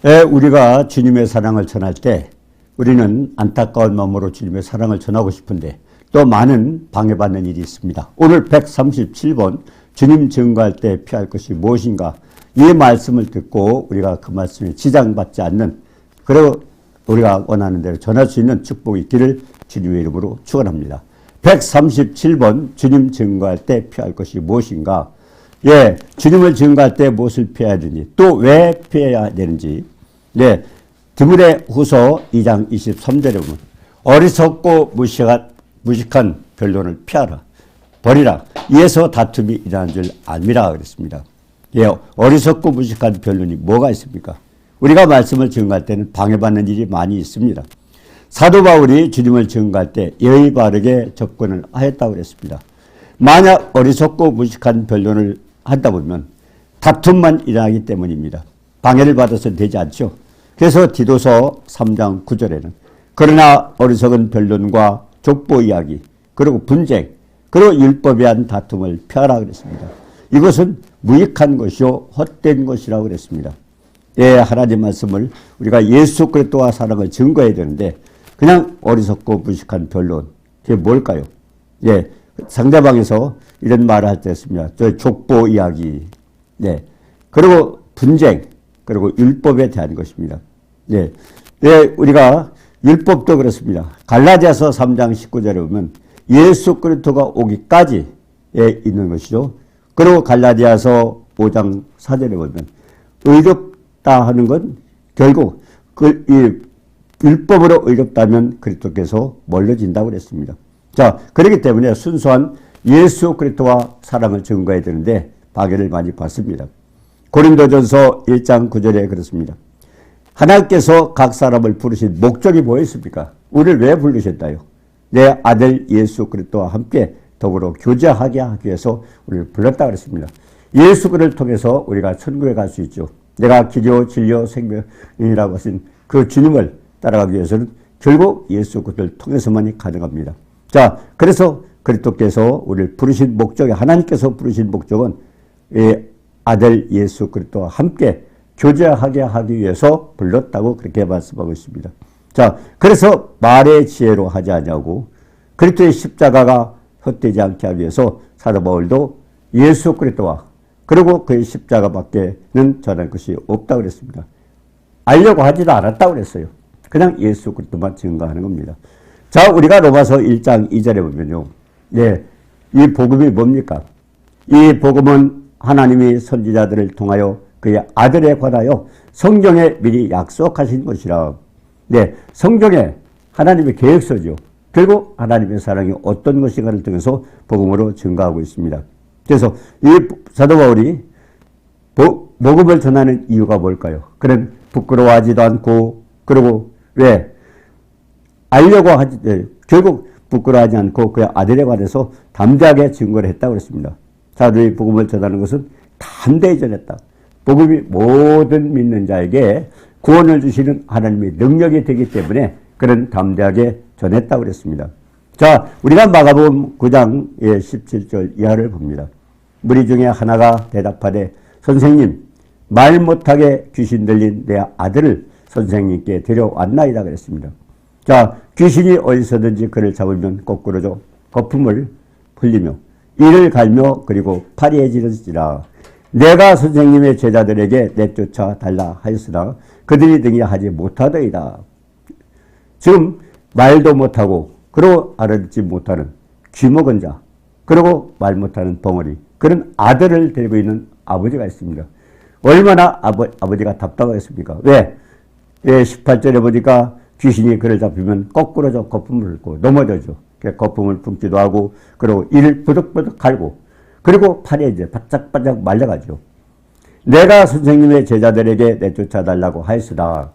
우리가 주님의 사랑을 전할 때 우리는 안타까운 마음으로 주님의 사랑을 전하고 싶은데 또 많은 방해받는 일이 있습니다. 오늘 137번 주님 증거할 때 피할 것이 무엇인가, 이 말씀을 듣고 우리가 그 말씀에 지장받지 않는, 그리고 우리가 원하는 대로 전할 수 있는 축복이 있기를 주님의 이름으로 축원합니다. 137번 주님 증거할 때 피할 것이 무엇인가. 주님을 증거할 때 무엇을 피해야 되는지, 또 왜 피해야 되는지. 디모데 후서 2장 23절에 보면 어리석고 무식한 변론을 피하라, 버리라. 이에서 다툼이 일어나는 줄 알미라 그랬습니다. 어리석고 무식한 변론이 뭐가 있습니까? 우리가 말씀을 증거할 때는 방해받는 일이 많이 있습니다. 사도 바울이 주님을 증거할 때 예의 바르게 접근을 하였다고 그랬습니다. 만약 어리석고 무식한 변론을 하다 보면 다툼만 일어나기 때문입니다. 방해를 받아서 되지 않죠. 그래서 디도서 3장 9절에는 그러나 어리석은 변론과 족보 이야기, 그리고 분쟁, 그리고 율법에 대한 다툼을 피하라 그랬습니다. 이것은 무익한 것이요 헛된 것이라고 그랬습니다. 하나님 말씀을 우리가 예수 그리스도와 사랑을 증거해야 되는데 그냥 어리석고 무식한 변론, 그게 뭘까요? 상대방에서 이런 말을 할 때 했습니다. 저 족보 이야기, 그리고 분쟁, 그리고 율법에 대한 것입니다. 우리가 율법도 그렇습니다. 갈라디아서 3장 19절에 보면 예수 그리스도가 오기까지 있는 것이죠. 그리고 갈라디아서 5장 4절에 보면 의롭다 하는 건 결국 율법으로 의롭다면 그리스도께서 멀어진다고 그랬습니다. 자, 그렇기 때문에 순수한 예수 그리스도와 사랑을 증거해야 되는데 방해를 많이 받습니다. 고린도전서 1장 9절에 그렇습니다. 하나님께서 각 사람을 부르신 목적이 뭐였습니까? 우리를 왜 부르셨나요? 내 아들 예수 그리스도와 함께 더불어 교제하게 하기 위해서 우리를 불렀다 그랬습니다. 예수 그리스도를 통해서 우리가 천국에 갈 수 있죠. 내가 길이요 진리요 생명이라고 하신 그 주님을 따라가기 위해서는 결국 예수 그리스도를 통해서만이 가능합니다. 자, 그래서 그리스도께서 우리를 부르신 목적이, 하나님께서 부르신 목적은 아들 예수 그리스도와 함께 교제하게 하기 위해서 불렀다고 그렇게 말씀하고 있습니다. 자, 그래서 말의 지혜로 하지 않냐고, 그리스도의 십자가가 헛되지 않게 하기 위해서 사도 바울도 예수 그리스도와 그리고 그의 십자가밖에는 전할 것이 없다고 그랬습니다. 알려고 하지도 않았다고 그랬어요. 그냥 예수 그리스도만 증거하는 겁니다. 자, 우리가 로마서 1장 2절에 보면요. 이 복음이 뭡니까? 이 복음은 하나님이 선지자들을 통하여 그의 아들에 관하여 성경에 미리 약속하신 것이라. 성경에 하나님의 계획서죠. 결국 하나님의 사랑이 어떤 것인가를 통해서 복음으로 증거하고 있습니다. 그래서 이 사도 바울이 복음을 전하는 이유가 뭘까요? 그는 부끄러워하지도 않고, 그리고 왜? 알려고 하지, 결국 부끄러워하지 않고 그의 아들에 관해서 담대하게 증거를 했다고 했습니다. 사도의 복음을 전하는 것은 담대히 전했다. 복음이 모든 믿는 자에게 구원을 주시는 하나님의 능력이 되기 때문에 그는 담대하게 전했다고 그랬습니다. 자, 우리가 마가복음 9장 17절 이하를 봅니다. 무리 중에 하나가 대답하되 선생님, 말 못하게 귀신 들린 내 아들을 선생님께 데려왔나이다 그랬습니다. 자, 귀신이 어디서든지 그를 잡으면 거꾸로져 거품을 흘리며 이를 갈며 그리고 파리해지는지라. 내가 선생님의 제자들에게 내쫓아 달라 하였으나 그들이 등이 하지 못하더이다. 지금 말도 못하고 그리고 알아듣지 못하는 귀먹은 자, 그리고 말 못하는 벙어리, 그런 아들을 데리고 있는 아버지가 있습니다. 얼마나 아버지가 답답하겠습니까? 왜? 18절에 보니까 귀신이 그를 잡히면 거꾸로 저 거품을 훑고 넘어져죠. 거품을 품기도 하고, 그리고 이를 부득부득 갈고, 그리고 팔에 이제 바짝바짝 말려가죠. 내가 선생님의 제자들에게 내쫓아달라고 하였으나,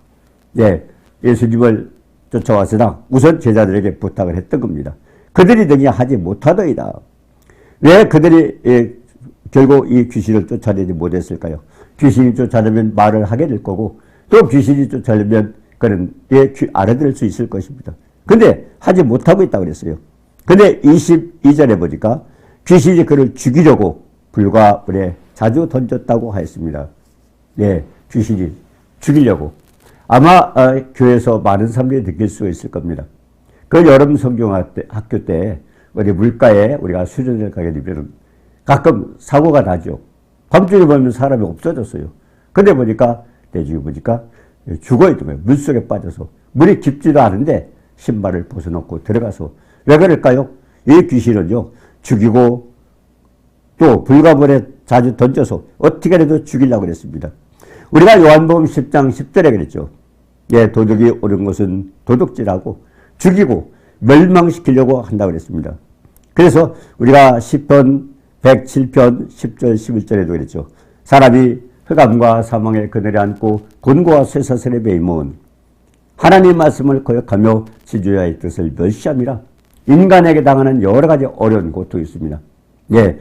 예수님을 쫓아왔으나 우선 제자들에게 부탁을 했던 겁니다. 그들이 등이 하지 못하더이다. 왜 그들이 결국 이 귀신을 쫓아내지 못했을까요? 귀신이 쫓아내면 말을 하게 될 거고, 또 귀신이 쫓아내면 그는 알아들을 수 있을 것입니다. 근데 하지 못하고 있다고 그랬어요. 근데 22절에 보니까 귀신이 그를 죽이려고 불과 물에 자주 던졌다고 하였습니다. 귀신이 죽이려고 아마 교회에서 많은 사람들이 느낄 수가 있을 겁니다. 그 여름 성경학교 때 우리 물가에 우리가 수련회를 가게 되면 가끔 사고가 나죠. 밤중에 보면 사람이 없어졌어요. 근데 보니까 내중에 보니까 죽어있던 거예요. 물속에 빠져서. 물이 깊지도 않은데 신발을 벗어놓고 들어가서. 왜 그럴까요? 이 귀신은요, 죽이고 또 불가물에 자주 던져서 어떻게라도 죽이려고 그랬습니다. 우리가 요한복음 10장 10절에 그랬죠. 예, 도둑이 오는 것은 도둑질하고 죽이고 멸망시키려고 한다고 그랬습니다. 그래서 우리가 시편 107편 10절 11절에도 그랬죠. 사람이 흑암과 사망의 그늘에 앉고 곤고와 쇠사슬에 매이면 하나님 말씀을 거역하며 지주야의 뜻을 멸시함이라. 인간에게 당하는 여러 가지 어려운 고통이 있습니다. 예,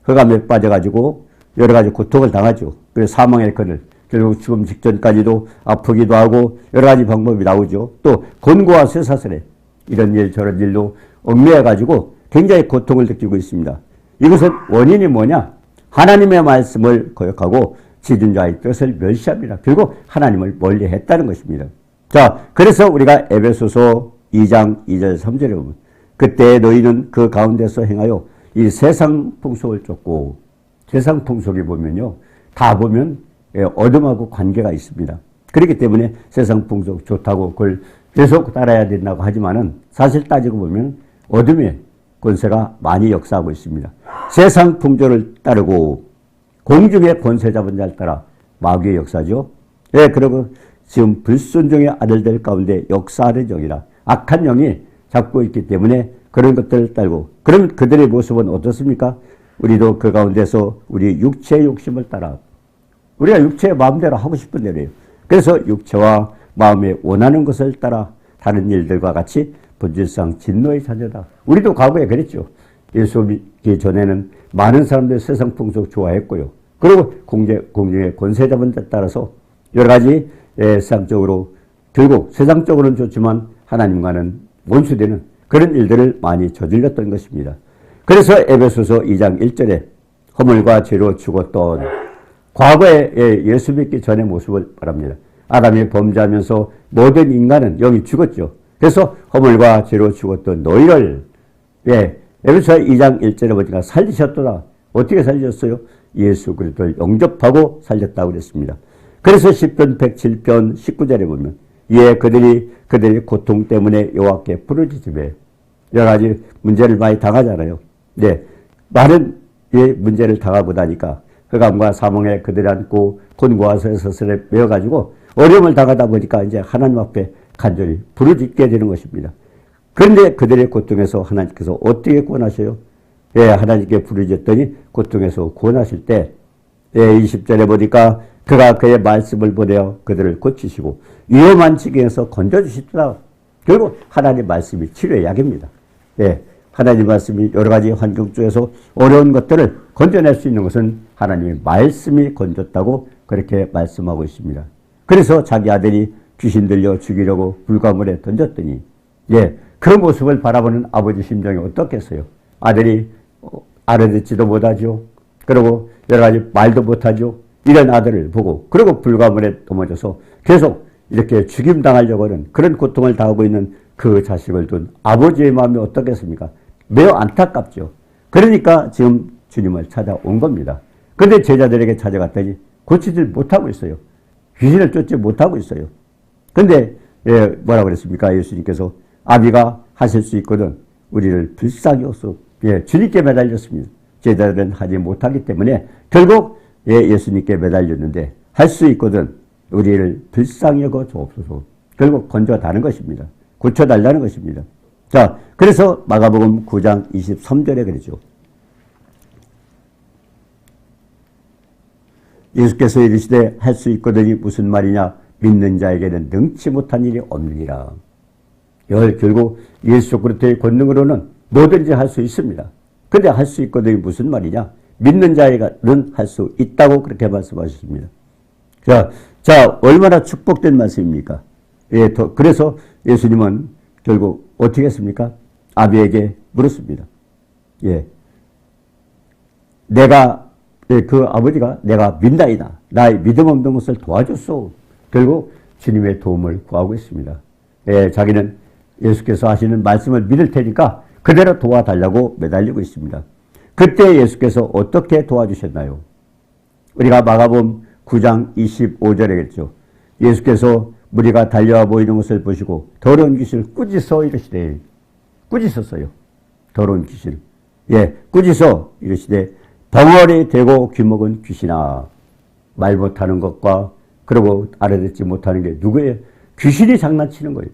흑암에 빠져가지고 여러 가지 고통을 당하죠. 그래서 사망의 그늘, 결국 죽음 직전까지도 아프기도 하고 여러 가지 방법이 나오죠. 또 곤고와 쇠사슬에 이런 일 저런 일로 얽매여가지고 굉장히 고통을 느끼고 있습니다. 이것은 원인이 뭐냐? 하나님의 말씀을 거역하고 지존자의 뜻을 멸시합니다. 결국 하나님을 멀리했다는 것입니다. 자, 그래서 우리가 에베소서 2장 2절 3절에 보면 그때 너희는 그 가운데서 행하여 이 세상 풍속을 쫓고, 세상 풍속에 보면요, 다 보면 어둠하고 관계가 있습니다. 그렇기 때문에 세상 풍속 좋다고 그걸 계속 따라야 된다고 하지만은 사실 따지고 보면 어둠의 권세가 많이 역사하고 있습니다. 세상 풍조를 따르고 공중의 권세 잡은 자를 따라 마귀의 역사죠. 예, 그리고 지금 불순종의 아들들 가운데 역사하는 영이라 악한 영이 잡고 있기 때문에 그런 것들을 따르고, 그럼 그들의 모습은 어떻습니까? 우리도 그 가운데서 우리 육체의 욕심을 따라 우리가 육체의 마음대로 하고 싶은 대로 해요. 그래서 육체와 마음에 원하는 것을 따라 다른 일들과 같이 본질상 진노의 자녀다. 우리도 과거에 그랬죠. 예수 믿기 전에는 많은 사람들이 세상 풍속 좋아했고요. 그리고 공중의 권세 잡은 데 따라서 여러 가지 세상적으로, 결국 세상적으로는 좋지만 하나님과는 원수되는 그런 일들을 많이 저질렀던 것입니다. 그래서 에베소서 2장 1절에 허물과 죄로 죽었던 과거의 예수 믿기 전의 모습을 말합니다. 아담이 범죄하면서 모든 인간은 영이 죽었죠. 그래서 허물과 죄로 죽었던 너희를, 에베소서 2장 1절에 보니까 살리셨도다. 어떻게 살리셨어요? 예수 그리스도를 영접하고 살렸다고 그랬습니다. 그래서 시편 107편 19절에 보면 그들이 고통 때문에 여호와께 부르짖으며, 여러 가지 문제를 많이 당하잖아요. 네, 많은 문제를 당하고 나니까 흑암과 사망에 그들이 앉고 곤고와 쇠사슬에 매어가지고 어려움을 당하다 보니까 이제 하나님 앞에 간절히 부르짖게 되는 것입니다. 그런데 그들의 고통에서 하나님께서 어떻게 구원하셔요? 하나님께 부르짖었더니 고통에서 구원하실 때 20절에 보니까 그가 그의 말씀을 보내어 그들을 고치시고 위험한 지경에서 건져주시더라. 결국 하나님 말씀이 치료의 약입니다. 하나님 말씀이 여러 가지 환경 중에서 어려운 것들을 건져낼 수 있는 것은 하나님의 말씀이 건졌다고 그렇게 말씀하고 있습니다. 그래서 자기 아들이 귀신 들려 죽이려고 불가물에 던졌더니 그런 모습을 바라보는 아버지 심정이 어떻겠어요? 아들이 알아듣지도 못하죠. 그리고 여러 가지 말도 못하죠. 이런 아들을 보고, 그리고 불가물에 넘어져서 계속 이렇게 죽임당하려고 하는 그런 고통을 당하고 있는 그 자식을 둔 아버지의 마음이 어떻겠습니까? 매우 안타깝죠. 그러니까 지금 주님을 찾아온 겁니다. 그런데 제자들에게 찾아갔더니 고치질 못하고 있어요. 귀신을 쫓지 못하고 있어요. 근데 뭐라고 그랬습니까? 예수님께서 아비가 하실 수 있거든 우리를 불쌍히 여기소. 주님께 매달렸습니다. 제자들은 하지 못하기 때문에 결국 예수님께 매달렸는데 할 수 있거든 우리를 불쌍히 여겨 주옵소서. 결국 건져다는 것입니다. 고쳐달라는 것입니다. 자, 그래서 마가복음 9장 23절에 그러죠. 예수께서 이르시되 할 수 있거든이 무슨 말이냐? 믿는 자에게는 능치 못한 일이 없느니라. 결국 예수 그리스도의 권능으로는 뭐든지 할 수 있습니다. 근데 할 수 있거든이 무슨 말이냐? 믿는 자에게는 할 수 있다고 그렇게 말씀하셨습니다. 자, 얼마나 축복된 말씀입니까? 그래서 예수님은 결국 어떻게 했습니까? 아비에게 물었습니다. 그 아버지가 내가 믿나이다. 나의 믿음 없는 것을 도와줬소. 결국 주님의 도움을 구하고 있습니다. 예, 자기는 예수께서 하시는 말씀을 믿을 테니까 그대로 도와달라고 매달리고 있습니다. 그때 예수께서 어떻게 도와주셨나요? 우리가 마가복음 9장 25절에 했죠. 예수께서 무리가 달려와 모이는 것을 보시고 더러운 귀신을 꾸짖어 이르시되, 꾸짖었어요. 더러운 귀신. 예, 꾸짖어 이르시되 덩어리 되고 귀먹은 귀신아. 말 못하는 것과 그리고 알아듣지 못하는 게 누구예요? 귀신이 장난치는 거예요.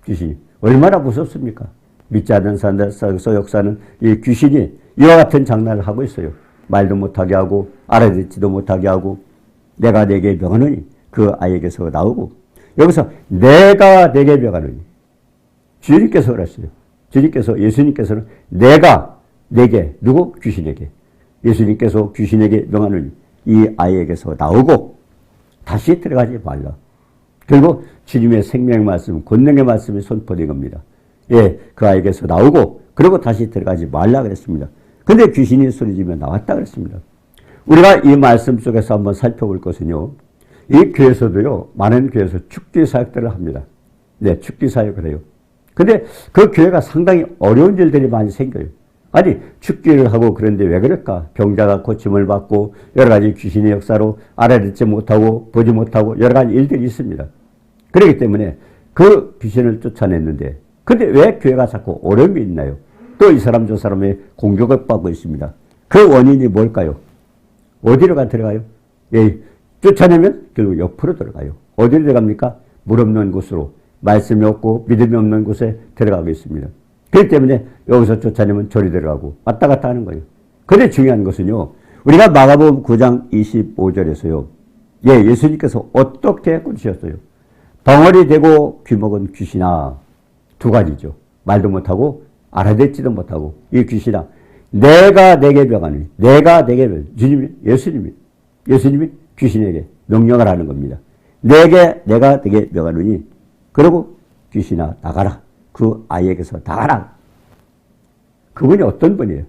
귀신이. 얼마나 무섭습니까? 믿지 않는 사람들 속에서 역사는 이 귀신이 이와 같은 장난을 하고 있어요. 말도 못하게 하고 알아듣지도 못하게 하고 내가 네게 명하노니 그 아이에게서 나오고 여기서 내가 네게 명하노니 주님께서 그랬어요. 주님께서 예수님께서는 내가 네게 누구? 귀신에게 예수님께서 귀신에게 명하노니 이 아이에게서 나오고 다시 들어가지 말라. 결국 주님의 생명의 말씀, 권능의 말씀이 선포된 겁니다. 예, 그 아이에게서 나오고 그리고 다시 들어가지 말라 그랬습니다. 근데 귀신이 소리지며 나왔다 그랬습니다. 우리가 이 말씀 속에서 한번 살펴볼 것은요. 이 교회에서도요. 많은 교회에서 축기 사역들을 합니다. 네, 축기 사역을 해요. 근데 그 교회가 상당히 어려운 일들이 많이 생겨요. 아니 축기를 하고 그런데 왜 그럴까? 병자가 고침을 받고 여러 가지 귀신의 역사로 알아듣지 못하고 보지 못하고 여러 가지 일들이 있습니다. 그렇기 때문에 그 귀신을 쫓아냈는데 근데 왜 교회가 자꾸 어려움이 있나요? 또 이 사람 저 사람의 공격을 받고 있습니다. 그 원인이 뭘까요? 어디로 들어가요? 예, 쫓아내면 결국 옆으로 들어가요. 어디로 들어갑니까? 물 없는 곳으로 말씀이 없고 믿음이 없는 곳에 들어가고 있습니다. 그렇기 때문에 여기서 쫓아내면 저리 들어가고 왔다 갔다 하는 거예요. 그런데 중요한 것은요. 우리가 마가복음 9장 25절에서요. 예, 예수님께서 어떻게 꾸짖으셨어요? 덩어리 되고 귀먹은 귀신아. 두 가지죠. 말도 못하고 알아듣지도 못하고 이 귀신아. 내가 내게 명하노니 내가 내게 예수님이 귀신에게 명령을 하는 겁니다. 내가 내게 명하노니 그리고 귀신아 나가라. 그 아이에게서 나가라. 그분이 어떤 분이에요?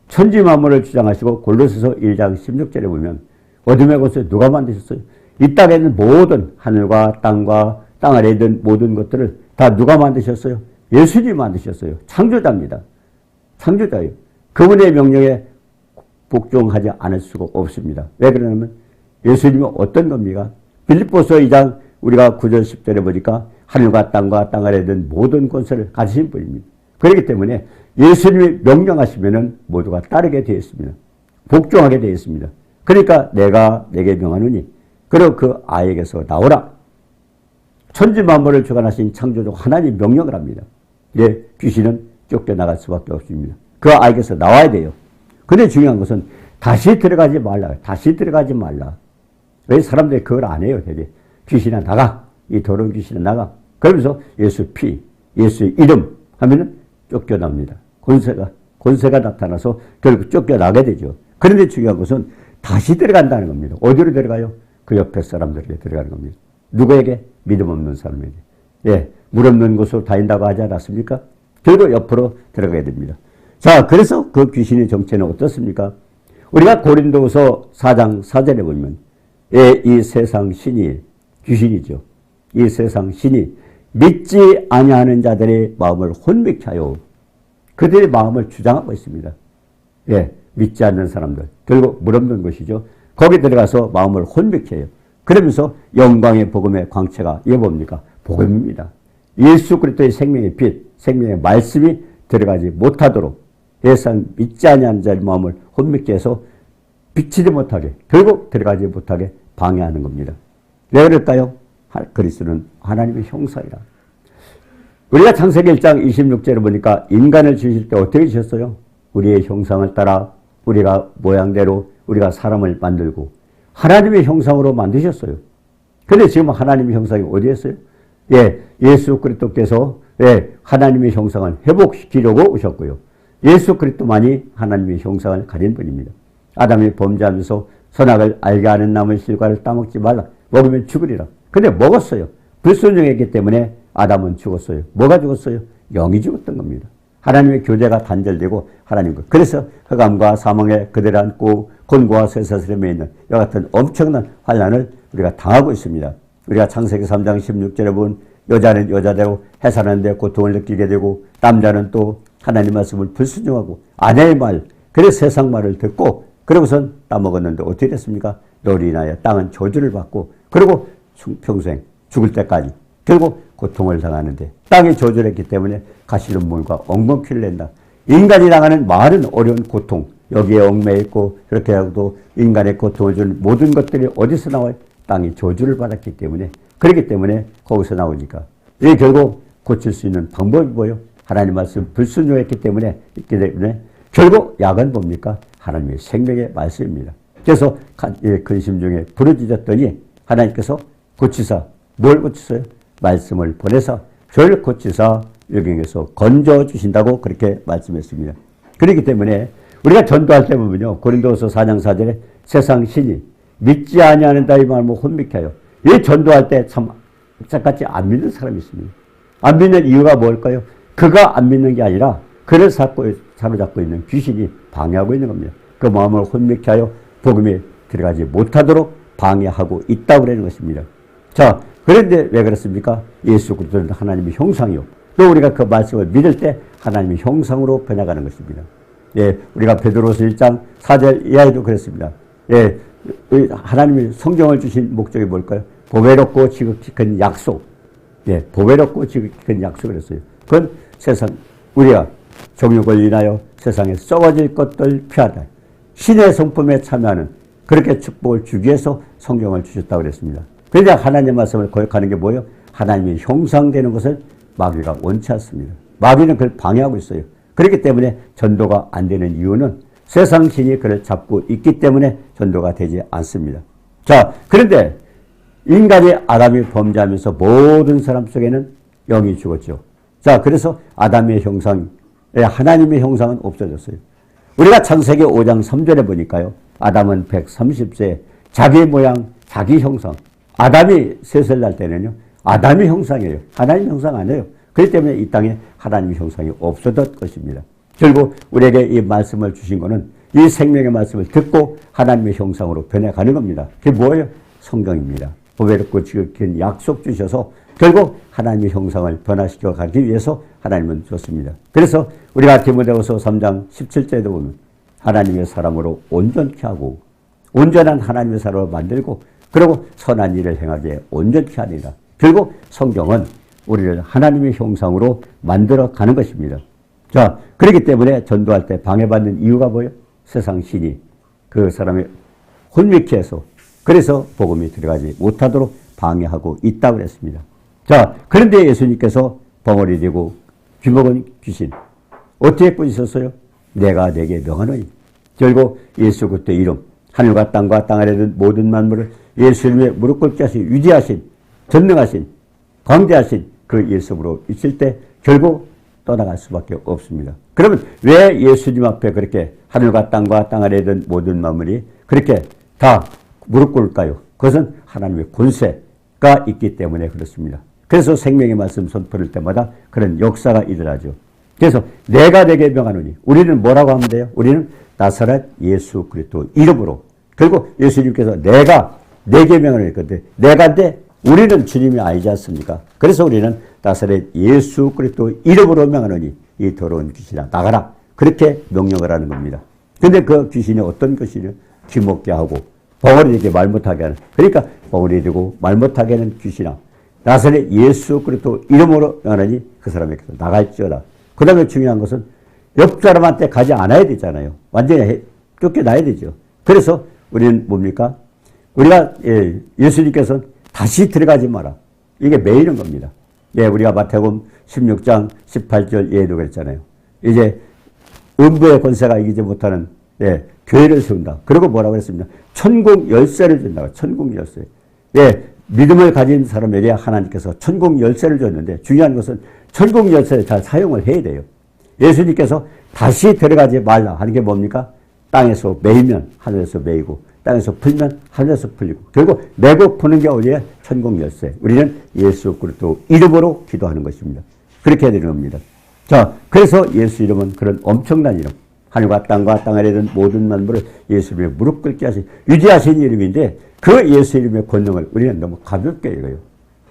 천지 만물을 주장하시고 골로새서 1장 16절에 보면 어둠의 곳을 누가 만드셨어요? 이 땅에 있는 모든 하늘과 땅과 땅 아래에 있는 모든 것들을 다 누가 만드셨어요? 예수님이 만드셨어요. 창조자입니다. 창조자예요. 그분의 명령에 복종하지 않을 수가 없습니다. 왜 그러냐면 예수님이 어떤 겁니까? 빌립보서 2장 우리가 9절 10절에 보니까 하늘과 땅과 땅 아래에 있는 모든 권세를 가지신 분입니다. 그렇기 때문에 예수님이 명령하시면 모두가 따르게 되어 있습니다. 복종하게 되어 있습니다. 그러니까 내가 내게 명하노니 그리고 그 아이에게서 나오라. 천지 만물을 주관하신 창조주 하나님 명령을 합니다. 예, 귀신은 쫓겨나갈 수밖에 없습니다. 그 아이에게서 나와야 돼요. 근데 중요한 것은 다시 들어가지 말라. 다시 들어가지 말라. 왜 사람들이 그걸 안 해요, 되게. 귀신아 나가. 이 더러운 귀신아 나가. 그러면서 예수 피, 예수의 이름 하면은 쫓겨납니다. 권세가 나타나서 결국 쫓겨나게 되죠. 그런데 중요한 것은 다시 들어간다는 겁니다. 어디로 들어가요? 그 옆에 사람들에게 들어가는 겁니다. 누구에게? 믿음 없는 사람에게. 예, 물 없는 곳으로 다닌다고 하지 않았습니까? 결국 옆으로 들어가게 됩니다. 자, 그래서 그 귀신의 정체는 어떻습니까? 우리가 고린도후서 4장 4절에 보면 예, 이 세상 신이 귀신이죠. 이 세상 신이 믿지 아니하는 자들의 마음을 혼미케 하여 그들의 마음을 주장하고 있습니다. 예, 믿지 않는 사람들. 결국 물 없는 곳이죠. 거기 들어가서 마음을 혼미케 해요. 그러면서 영광의 복음의 광채가 이게 뭡니까? 복음입니다. 예수 그리스도의 생명의 빛, 생명의 말씀이 들어가지 못하도록 예상 믿지 아니하는 자의 마음을 혼미케 해서 비치지 못하게 결국 들어가지 못하게 방해하는 겁니다. 왜 그럴까요? 그리스도는 하나님의 형상이라. 우리가 창세기 1장 26절에 보니까 인간을 지으실 때 어떻게 지으셨어요? 우리의 형상을 따라 우리가 모양대로 우리가 사람을 만들고 하나님의 형상으로 만드셨어요. 그런데 지금 하나님의 형상이 어디에 있어요? 예, 예수 그리스도께서 예, 하나님의 형상을 회복시키려고 오셨고요. 예수 그리스도만이 하나님의 형상을 가진 분입니다. 아담이 범죄하면서 선악을 알게 하는 나무의 실과를 따먹지 말라. 먹으면 죽으리라. 근데 먹었어요. 불순종했기 때문에 아담은 죽었어요. 뭐가 죽었어요? 영이 죽었던 겁니다. 하나님의 교제가 단절되고 하나님과 그래서 흑암과 사망에 그대를 안고 곤고와 쇠사슬에 있는 이와 같은 엄청난 환난을 우리가 당하고 있습니다. 우리가 창세기 3장 16절에 보면 여자는 여자대로 해산하는데 고통을 느끼게 되고 남자는 또 하나님 말씀을 불순종하고 아내의 말, 그래서 세상 말을 듣고 그러고선 따먹었는데 어떻게 됐습니까? 너로 인하여 땅은 저주를 받고 그리고 평생 죽을 때까지 결국 고통을 당하는데 땅에 저주를 했기 때문에 가시는 물과 엉겅퀴를 낸다. 인간이 당하는 많은 어려운 고통, 여기에 얽매여 있고 그렇게 하고도 인간의 고통을 주는 모든 것들이 어디서 나와요? 땅이 저주를 받았기 때문에, 그렇기 때문에 거기서 나오니까 이게 결국 고칠 수 있는 방법이 뭐예요? 하나님 말씀 불순종했기 때문에 있기 때문에 결국 약은 뭡니까? 하나님의 생명의 말씀입니다. 그래서 근심 중에 부르짖었더니 하나님께서 고치사, 뭘 고치세요? 말씀을 보내서 저를 고치사 여경에서 건져주신다고 그렇게 말씀했습니다. 그렇기 때문에 우리가 전도할 때 보면요, 고린도서 4장 4절에 세상 신이 믿지 아니하는 자의 마음을 혼미케 하여, 이 전도할 때 참 짝같이 안 믿는 사람이 있습니다. 안 믿는 이유가 뭘까요? 그가 안 믿는 게 아니라 그를 사로잡고 있는 귀신이 방해하고 있는 겁니다. 그 마음을 혼미케 하여 복음에 들어가지 못하도록 방해하고 있다고 그러는 것입니다. 자, 그런데 왜 그렇습니까? 예수 그리스도는 하나님의 형상이요, 또 우리가 그 말씀을 믿을 때 하나님의 형상으로 변해가는 것입니다. 예, 우리가 베드로서 1장 4절 이하에도 그랬습니다. 예, 하나님이 성경을 주신 목적이 뭘까요? 보배롭고 지극히 큰 약속. 예, 보배롭고 지극히 큰 약속을 했어요. 그건 세상, 우리가 정욕을 인하여 세상에 썩어질 것들 피하다. 신의 성품에 참여하는 그렇게 축복을 주기 위해서 성경을 주셨다고 그랬습니다. 그러자 하나님의 말씀을 거역하는 게 뭐예요? 하나님의 형상되는 것을 마귀가 원치 않습니다. 마귀는 그걸 방해하고 있어요. 그렇기 때문에 전도가 안 되는 이유는 세상 신이 그를 잡고 있기 때문에 전도가 되지 않습니다. 자, 그런데 인간이 아담이 범죄하면서 모든 사람 속에는 영이 죽었죠. 자, 그래서 아담의 형상, 하나님의 형상은 없어졌어요. 우리가 창세기 5장 3절에 보니까요, 아담은 130세, 자기 모양, 자기 형상. 아담이 셋을 날 때는요, 아담의 형상이에요. 하나님의 형상 아니에요. 그렇기 때문에 이 땅에 하나님의 형상이 없어졌을 것입니다. 결국 우리에게 이 말씀을 주신 것은 이 생명의 말씀을 듣고 하나님의 형상으로 변해가는 겁니다. 그게 뭐예요? 성경입니다. 보배롭고 지극히 약속 주셔서 결국 하나님의 형상을 변화시켜 가기 위해서 하나님은 줬습니다. 그래서 우리가 디모데후서 3장 17절에도 보면 하나님의 사람으로 온전케 하고 온전한 하나님의 사람으로 만들고 그리고 선한 일을 행하게 온전케 하리라. 결국 성경은 우리를 하나님의 형상으로 만들어 가는 것입니다. 자, 그렇기 때문에 전도할 때 방해받는 이유가 뭐예요? 세상 신이 그 사람의 혼미케 해서 그래서 복음이 들어가지 못하도록 방해하고 있다고 그랬습니다. 자, 그런데 예수님께서 벙어리 되고 귀먹은 귀신 어떻게 꾸짖었어요? 내가 내게 명하노니. 결국 예수 그리스도 이름, 하늘과 땅과 땅 아래 있는 모든 만물을 예수님의 무릎 꿇게 하신 위대하신 전능하신 광대하신 그 예수로 있을 때 결국 떠나갈 수밖에 없습니다. 그러면 왜 예수님 앞에 그렇게 하늘과 땅과 땅 아래 있는 모든 만물이 그렇게 다 무릎 꿇을까요? 그것은 하나님의 권세가 있기 때문에 그렇습니다. 그래서 생명의 말씀 선포할 때마다 그런 역사가 일어나죠. 그래서 내가 내게 명하노니, 우리는 뭐라고 하면 돼요? 우리는 나사렛 예수 그리스도 이름으로. 결국 예수님께서 내가 내게 명하노니, 근데 내가인데 우리는 주님이 아니지 않습니까? 그래서 우리는 나사렛 예수 그리스도 이름으로 명하노니 이 더러운 귀신아 나가라. 그렇게 명령을 하는 겁니다. 근데 그 귀신이 어떤 귀신이요? 귀먹게 하고 벙어리 되게 말 못하게 하는, 그러니까 벙어리 되고 말 못하게 하는 귀신아 나사렛 예수 그리스도 이름으로 명하노니 그 사람에게서 나갈지어다. 그 다음에 중요한 것은 옆 사람한테 가지 않아야 되잖아요. 완전히 쫓겨나야 되죠. 그래서 우리는 뭡니까? 우리가 예수님께서는 다시 들어가지 마라. 이게 매이는 겁니다. 예, 우리가 마태복음 16장 18절 예도 그랬잖아요. 이제 음부의 권세가 이기지 못하는 교회를 세운다. 그리고 뭐라고 그랬습니다. 천국 열쇠를 준다. 천국 열쇠. 예, 믿음을 가진 사람에게 하나님께서 천국 열쇠를 줬는데 중요한 것은 천국 열쇠를 잘 사용을 해야 돼요. 예수님께서 다시 들어가지 말라 하는 게 뭡니까? 땅에서 매이면 하늘에서 매이고 땅에서 풀면 하늘에서 풀리고 결국 매고 푸는 게 어디에? 천국 열쇠. 우리는 예수 그리스도 이름으로 기도하는 것입니다. 그렇게 해야 되는 겁니다. 자, 그래서 예수 이름은 그런 엄청난 이름. 하늘과 땅과 땅 아래 있는 모든 만물을 예수 이름에 무릎 꿇게 하신 위대하신 이름인데 그 예수 이름의 권능을 우리는 너무 가볍게 여겨요.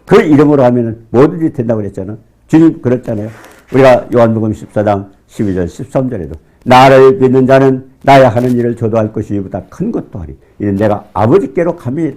그 이름으로 하면은 뭐든지 된다고 그랬잖아. 주님 그랬잖아요. 우리가 요한복음 14장 12절 13절에도 나를 믿는 자는 나의 하는 일을 저도 할 것이 이보다 큰 것도 하리. 이는 내가 아버지께로 가미.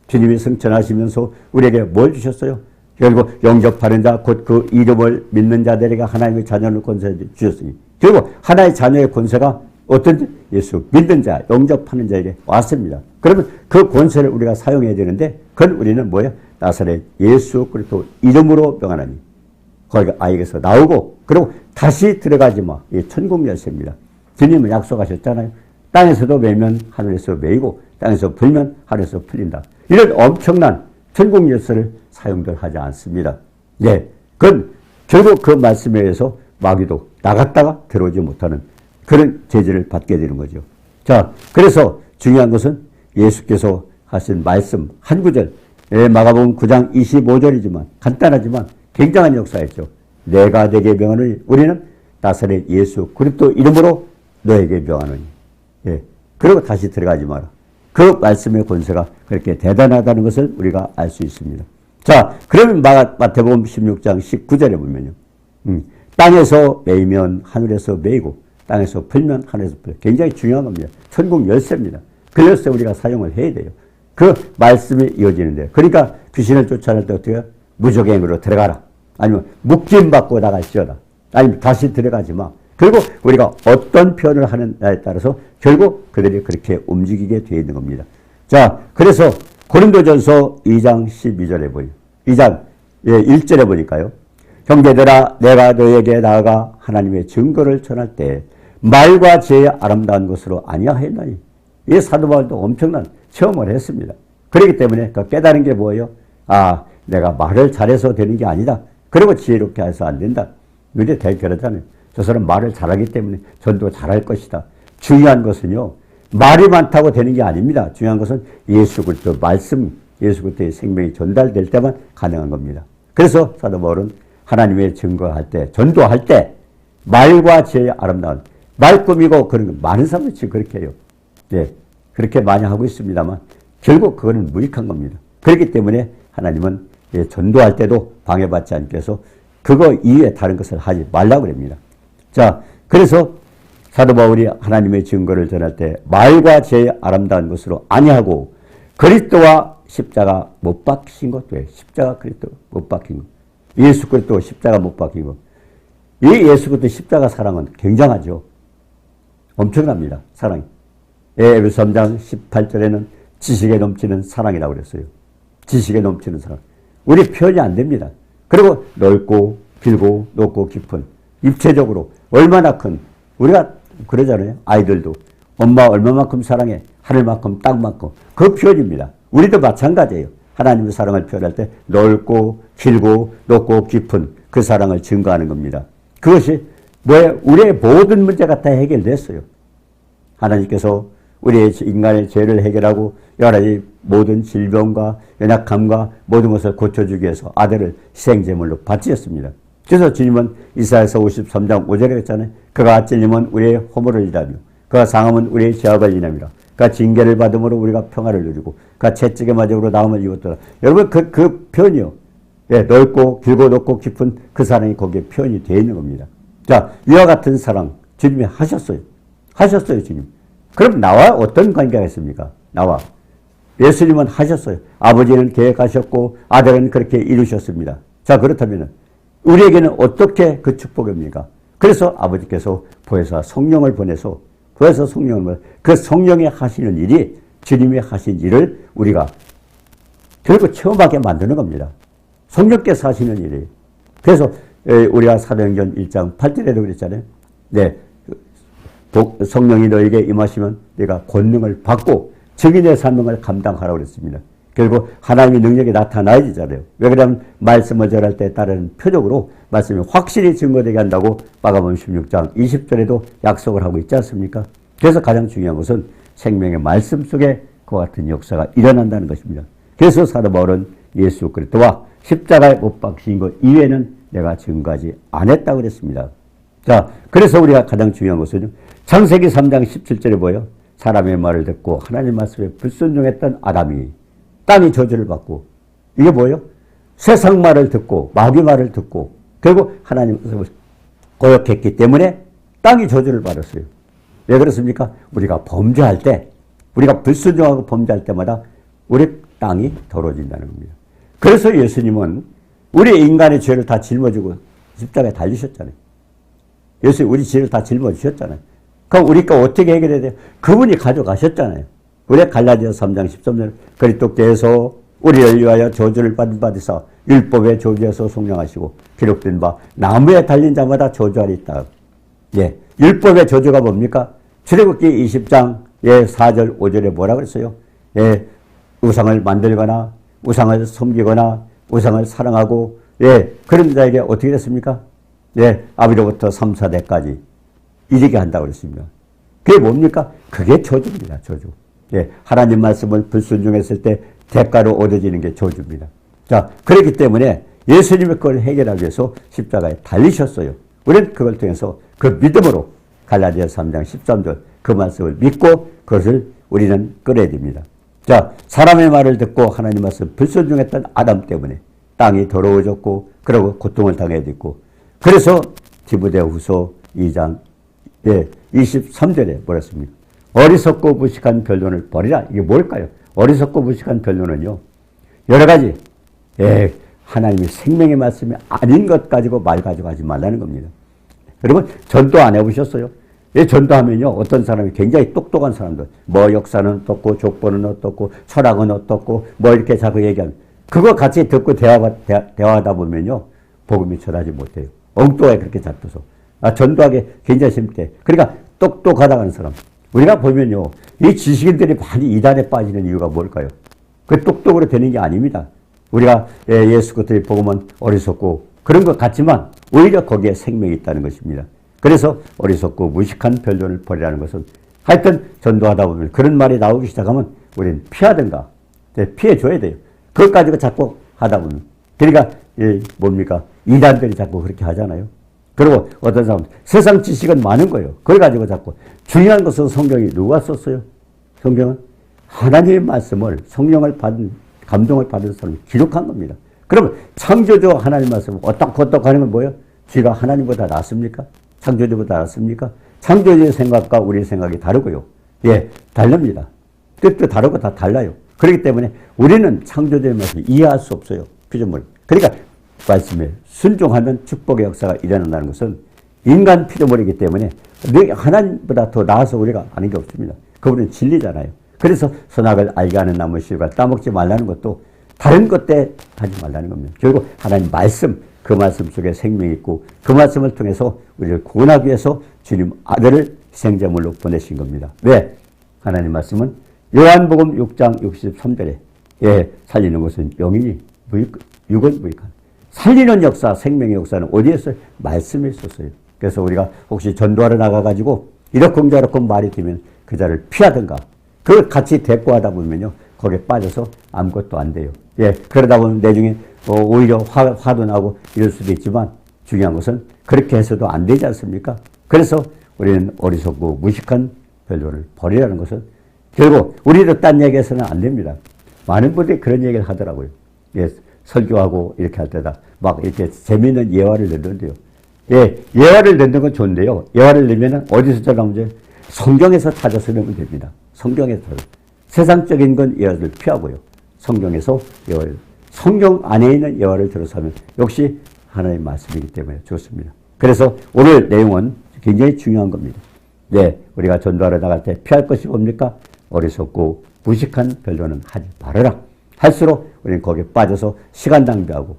주님이 승천하시면서 우리에게 뭘 주셨어요? 결국 영접하는 자 곧 그 이름을 믿는 자들에게 하나님의 자녀를 권세 주셨으니 결국 하나의 자녀의 권세가 어떤 예수 믿는 자 영접하는 자에게 왔습니다. 그러면 그 권세를 우리가 사용해야 되는데 그건 우리는 뭐예요? 나사렛 예수 그리스도 이름으로 명하나니 거기가 아이에게서 나오고 그리고 다시 들어가지 마. 이게 천국 열쇠입니다. 주님은 약속하셨잖아요. 땅에서도 매면 하늘에서 매이고 땅에서 불면 하늘에서 풀린다. 이런 엄청난 천국 열쇠를 사용들 하지 않습니다. 네, 그건 결국 그 말씀에 의해서 마귀도 나갔다가 들어오지 못하는 그런 제재를 받게 되는 거죠. 자, 그래서 중요한 것은 예수께서 하신 말씀 한 구절, 마가복음 9장 25절이지만 간단하지만 굉장한 역사였죠. 내가 내게 명하노니 우리는 나사렛 예수 그리스도 이름으로 너에게 명하노니. 예, 그리고 다시 들어가지 마라. 그 말씀의 권세가 그렇게 대단하다는 것을 우리가 알 수 있습니다. 자, 그러면 마태복음 16장 19절에 보면요. 땅에서 매이면 하늘에서 매이고 땅에서 풀면 하늘에서 풀려. 굉장히 중요한 겁니다. 천국 열쇠입니다. 그 열쇠 우리가 사용을 해야 돼요. 그 말씀이 이어지는데 그러니까 귀신을 쫓아낼 때 어떻게 해요? 무적행으로 들어가라. 아니면 묶임받고 나갈지어다. 아니면 다시 들어가지 마. 그리고 우리가 어떤 표현을 하느냐에 따라서 결국 그들이 그렇게 움직이게 되어 있는 겁니다. 자, 그래서 고린도전서 2장 12절에 보니 2장 1절에 보니까요. 형제들아 내가 너에게 나아가 하나님의 증거를 전할 때 말과 지혜의 아름다운 것으로 아니하였나니. 이 사도 바울도 엄청난 체험을 했습니다. 그렇기 때문에 그 깨달은 게 뭐예요? 아, 내가 말을 잘해서 되는 게 아니다. 그리고 지혜롭게 해서 안 된다. 우리 대결하잖아요. 저 사람 말을 잘하기 때문에 전도 잘할 것이다. 중요한 것은요. 말이 많다고 되는 게 아닙니다. 중요한 것은 예수 그리스도 말씀, 예수 그리스도의 생명이 전달될 때만 가능한 겁니다. 그래서 사도 바울은 하나님의 증거할 때, 전도할 때 말과 지혜의 아름다운 말 꾸미고 그런 거 많은 사람들이 지금 그렇게 해요. 네, 그렇게 많이 하고 있습니다만 결국 그거는 무익한 겁니다. 그렇기 때문에 하나님은 전도할 때도 방해받지 않게 해서 그거 이외에 다른 것을 하지 말라고 합니다. 자, 그래서 사도 바울이 하나님의 증거를 전할 때 말과 지혜의 아름다운 것으로 아니하고 그리스도와 십자가 못 박히신 것도 해. 십자가 그리스도 못 박힌 것. 예수 그리스도 십자가 못 박힌 것. 이 예수 그리스도 십자가 사랑은 굉장하죠. 엄청납니다. 사랑이. 에베소 3장 18절에는 지식에 넘치는 사랑이라고 그랬어요. 지식에 넘치는 사랑. 우리 표현이 안 됩니다. 그리고 넓고 길고 높고 깊은 입체적으로 얼마나 큰 우리가 그러잖아요. 아이들도 엄마 얼마만큼 사랑해 하늘만큼 땅만큼 그 표현입니다. 우리도 마찬가지예요. 하나님의 사랑을 표현할 때 넓고 길고 높고 깊은 그 사랑을 증거하는 겁니다. 그것이 뭐예요? 우리의 모든 문제가 다 해결됐어요. 하나님께서 우리의 인간의 죄를 해결하고 여러 가지 모든 질병과 연약함과 모든 것을 고쳐주기 위해서 아들을 희생제물로 바치셨습니다. 그래서 주님은 이사야서 53장 5절에 했잖아요. 그가 찔림은 우리의 허물을 일하며 그가 상함은 우리의 죄악을 인함이라. 그가 징계를 받음으로 우리가 평화를 누리고 그가 채찍에 맞음으로 나음을 입었더라. 여러분 그 표현이요. 예, 넓고 길고 높고 깊은 그 사랑이 거기에 표현이 되어 있는 겁니다. 자, 이와 같은 사랑 주님이 하셨어요. 하셨어요, 주님. 그럼 나와 어떤 관계가 있습니까? 나와. 예수님은 하셨어요. 아버지는 계획하셨고 아들은 그렇게 이루셨습니다. 자, 그렇다면 우리에게는 어떻게 그 축복입니까? 그래서 아버지께서 보혜사 성령을 보내서 보혜사 성령을 그 성령이 하시는 일이 주님이 하신 일을 우리가 결국 체험하게 만드는 겁니다. 성령께서 하시는 일이에요. 그래서 우리가 사도행전 1장 8절에도 그랬잖아요. 네, 성령이 너에게 임하시면 네가 권능을 받고 증인의 사명을 감당하라고 그랬습니다. 결국 하나님의 능력이 나타나야 되잖아요. 왜 그러냐면 말씀을 전할 때 따르는 표적으로 말씀이 확실히 증거되게 한다고 마가복음 16장 20절에도 약속을 하고 있지 않습니까? 그래서 가장 중요한 것은 생명의 말씀 속에 그와 같은 역사가 일어난다는 것입니다. 그래서 사도 바울은 예수 그리스도와 십자가에 못 박히신 것 이외에는 내가 증거하지 않았다고 그랬습니다. 자, 그래서 우리가 가장 중요한 것은 창세기 3장 17절에 보여 사람의 말을 듣고 하나님 말씀에 불순종했던 아담이 땅이 저주를 받고 이게 뭐예요? 세상 말을 듣고 마귀 말을 듣고 결국 하나님 말씀을 거역했기 때문에 땅이 저주를 받았어요. 왜 그렇습니까? 우리가 범죄할 때 우리가 불순종하고 범죄할 때마다 우리 땅이 더러워진다는 겁니다. 그래서 예수님은 우리 인간의 죄를 다 짊어지고 십자가에 달리셨잖아요. 예수님 우리 죄를 다 짊어지셨잖아요. 그럼 우리가 어떻게 해결해야 돼요? 그분이 가져가셨잖아요. 우리 갈라디아서 3장 13절 그리스도께서 우리를 위하여 저주를 받은 바 되사 율법의 저주에서 속량하시고 기록된 바 나무에 달린 자마다 저주하리 있다. 예, 율법의 저주가 뭡니까? 출애굽기 20장 4절 5절에 뭐라 그랬어요? 예, 우상을 만들거나 우상을 섬기거나 우상을 사랑하고 그런 자에게 어떻게 됐습니까? 아비로부터 3, 4대까지 이르게 한다고 그랬습니다. 그게 뭡니까? 그게 저주입니다. 저주. 하나님 말씀을 불순종했을 때 대가로 얻어지는 게 저주입니다. 자, 그렇기 때문에 예수님이 그걸 해결하기 위해서 십자가에 달리셨어요. 우리는 그걸 통해서 그 믿음으로 갈라디아서 3장 13절 그 말씀을 믿고 그것을 우리는 끌어야 됩니다. 자, 사람의 말을 듣고 하나님 말씀 불순종했던 아담 때문에 땅이 더러워졌고 그러고 고통을 당해야 됐고 그래서 디모데후서 2장 23절에 뭐라 했습니까? 어리석고 무식한 변론을 버리라. 이게 뭘까요? 어리석고 무식한 변론은요. 여러 가지 하나님의 생명의 말씀이 아닌 것 가지고 말 가지고 하지 말라는 겁니다. 여러분 전도 안 해보셨어요? 전도하면요 어떤 사람이 굉장히 똑똑한 사람들 뭐 역사는 어떻고 족보는 어떻고 철학은 어떻고 뭐 이렇게 자꾸 얘기하는 그거 같이 듣고 대화하다 보면요 복음이 전하지 못해요. 엉뚱하게 그렇게 잡혀서 전도하기 굉장히 힘들게 그러니까 똑똑하다는 사람 우리가 보면요 이 지식인들이 많이 이단에 빠지는 이유가 뭘까요? 그 똑똑으로 되는 게 아닙니다. 우리가 예수 그리스도의 복음은 어리석고 그런 것 같지만 오히려 거기에 생명이 있다는 것입니다. 그래서 어리석고 무식한 변론을 버리라는 것은 하여튼 전도하다 보면 그런 말이 나오기 시작하면 우리는 피하든가 피해줘야 돼요. 그것 가지고 자꾸 하다 보면 그러니까 뭡니까? 이단들이 자꾸 그렇게 하잖아요. 그리고 어떤 사람은 세상 지식은 많은 거예요. 그걸 가지고 자꾸 중요한 것은 성경이 누가 썼어요? 성경은 하나님의 말씀을 성령을 받은 감동을 받은 사람이 기록한 겁니다. 그러면 창조주 하나님 말씀을 어떡 하는 건 뭐예요? 쥐가 하나님보다 낫습니까? 창조주보다 낫습니까? 창조주의 생각과 우리의 생각이 다르고요. 다릅니다. 뜻도 다르고 다 달라요. 그렇기 때문에 우리는 창조주의 말씀을 이해할 수 없어요. 피조물. 그러니까 말씀에 순종하면 축복의 역사가 일어난다는 것은 인간 피조물이기 때문에 하나님보다 더 나아서 우리가 아는 게 없습니다. 그분은 진리잖아요. 그래서 선악을 알게 하는 나무 씨가 따먹지 말라는 것도 다른 것 때 하지 말라는 겁니다. 결국 하나님 말씀, 그 말씀 속에 생명이 있고 그 말씀을 통해서 우리를 구원하기 위해서 주님 아들을 희생제물로 보내신 겁니다. 왜? 하나님 말씀은 요한복음 6장 63절에 살리는 것은 영이니 육은 무익한 살리는 역사, 생명의 역사는 어디에 있어요? 말씀에 있었어요. 그래서 우리가 혹시 전도하러 나가가지고 이러쿵저러쿵 말이 되면 그 자를 피하든가 그걸 같이 대꾸하다 보면요. 거기에 빠져서 아무것도 안 돼요. 그러다 보면 나중에 오히려 화도 나고 이럴 수도 있지만 중요한 것은 그렇게 해서도 안 되지 않습니까? 그래서 우리는 어리석고 무식한 변론을 버리라는 것은 결국 우리도 딴 얘기해서는 안 됩니다. 많은 분들이 그런 얘기를 하더라고요. 설교하고 이렇게 할 때다 막 이렇게 재미있는 예화를 넣는데요. 예화를 넣는 건 좋은데요. 예화를 넣으면 어디서 나오는지 성경에서 찾아서 넣으면 됩니다. 성경에서. 세상적인 건 예화를 피하고요. 성경에서 예화를. 성경 안에 있는 예화를 들어서 하면 역시 하나님의 말씀이기 때문에 좋습니다. 그래서 오늘 내용은 굉장히 중요한 겁니다. 우리가 전도하러 나갈 때 피할 것이 뭡니까? 어리석고 무식한 변론은 하지 말아라. 할수록 우리는 거기에 빠져서 시간 낭비하고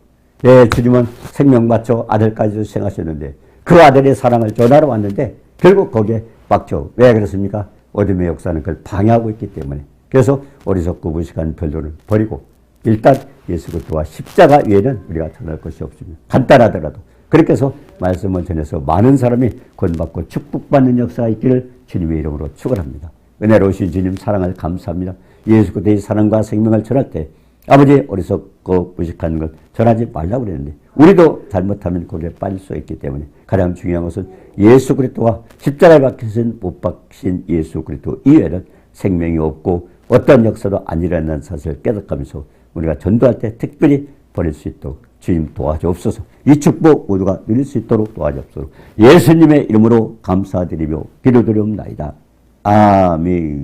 주님은 생명 바쳐 아들까지도 생하셨는데 그 아들의 사랑을 전하러 왔는데 결국 거기에 막혀. 왜 그렇습니까? 어둠의 역사는 그걸 방해하고 있기 때문에. 그래서 어리석고 무식한 변론을 버리고 일단 예수 그리스도와 십자가 외에는 우리가 전할 것이 없습니다. 간단하더라도. 그렇게 해서 말씀을 전해서 많은 사람이 구원받고 축복받는 역사가 있기를 주님의 이름으로 축원합니다. 은혜로우신 주님 사랑을 감사합니다. 예수 그리스도의 사랑과 생명을 전할 때 아버지 어리석고 무식한 걸 전하지 말라고 그랬는데 우리도 잘못하면 거기에 빠질 수 있기 때문에 가장 중요한 것은 예수 그리스도와 십자가에 박히신 못 박힌 예수 그리스도 이외에는 생명이 없고 어떤 역사도 안 일어나는 사실을 깨닫가면서 우리가 전도할 때 특별히 버릴 수 있도록 주님 도와주옵소서. 이 축복 모두가 누릴 수 있도록 도와주옵소서. 예수님의 이름으로 감사드리며 기도드리옵나이다. 아멘.